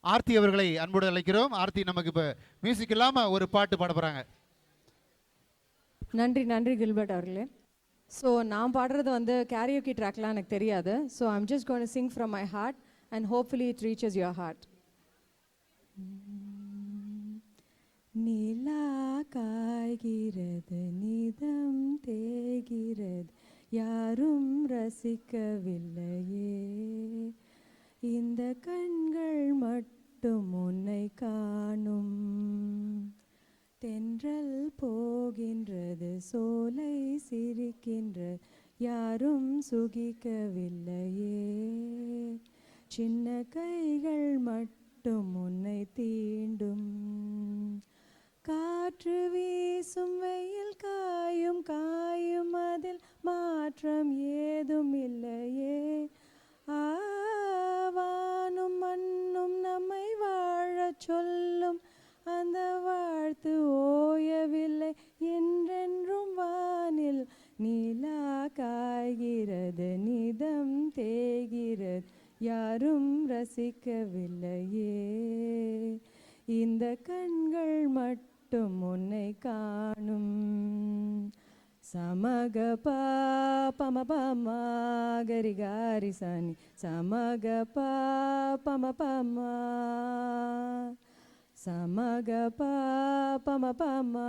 ஆர்த்தி அவர்களை அன்போடு அழைக்கிறோம். ஆர்த்தி நமக்கு இப்போ மியூசிக் இல்லாமல் ஒரு பாட்டு பாட போகிறாங்க. நன்றி நன்றி கில்பர்ட் அவர்களே. ஸோ நான் பாடுறது வந்து கேரியோகி ட்ராக்லாம் எனக்கு தெரியாது. So I'm just going to sing from my heart and hopefully it reaches your heart. நிலா காய்கிறது, நிதம் தேய்கிறது, யாரும் ரசிக்கவில்லையே, இந்த கண்கள் மட்டும் உன்னை காணும். தென்றல் போகின்றது, சோலை சிரிக்கின்றது, யாரும் சுகிக்கவில்லையே, சின்ன கைகள் மட்டும் உன்னை தீண்டும். காற்று வீசும், வெயில் காயும், காயும் அதில் மாற்றம் ஏதும் இல்லையே, ஆவானும் மண்ணும் நம்மை வாழச் சொல்லும், அந்த வாழ்த்து ஓயவில்லை என்றென்றும் வானில். நிலா காய்கிறது, நிதம் தேய்கிறது, யாரும் ரசிக்கவில்லையே, இந்த கண்கள் மட்டும் உன்னை காணும். சமக பம பமா கரி காரி சனி, சமக பம பமா, சமக பம பமா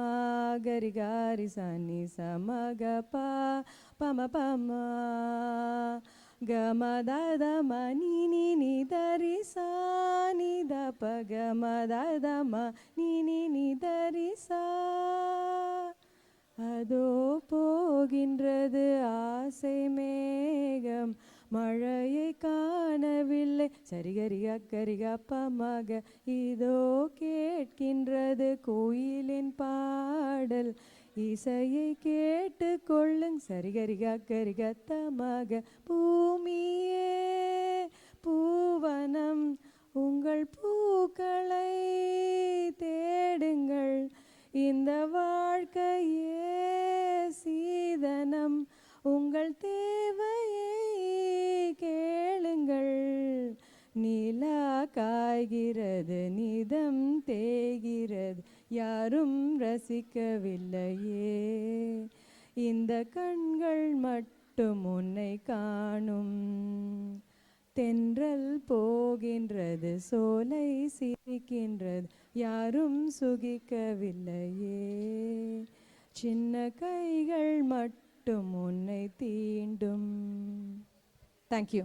கரி காரி சனி, சமக பம பமா, கமதத மணி நி தரி சானி தப, கமதத மணி தரி சா. அதோ போகின்றது ஆசை மேகம், மழையை காணவில்லை, சரிகரிக கரிக பமக, இதோ கேட்கின்றது கோயிலின் பாடல், இசையை கேட்டு கொள்ளுங், சரிகரிக கரிக தமக. பூமியே பூவனம், உங்கள் பூக்களை தேடுங்கள், இந்த வாழ்க்கையே சீதனம், உங்கள் தேவையை கேளுங்கள். நிலா காய்கிறது, நிதம் தேய்கிறது, யாரும் ரசிக்கவில்லையே, இந்த கண்கள் மட்டும் உன்னை காணும். தென்றல் போகின்றது, சோலை சிரிக்கின்றது, யாரும் சுகிக்கவில்லையே, சின்ன கைகள் மட்டும் உன்னை தீண்டும். தேங்க்யூ.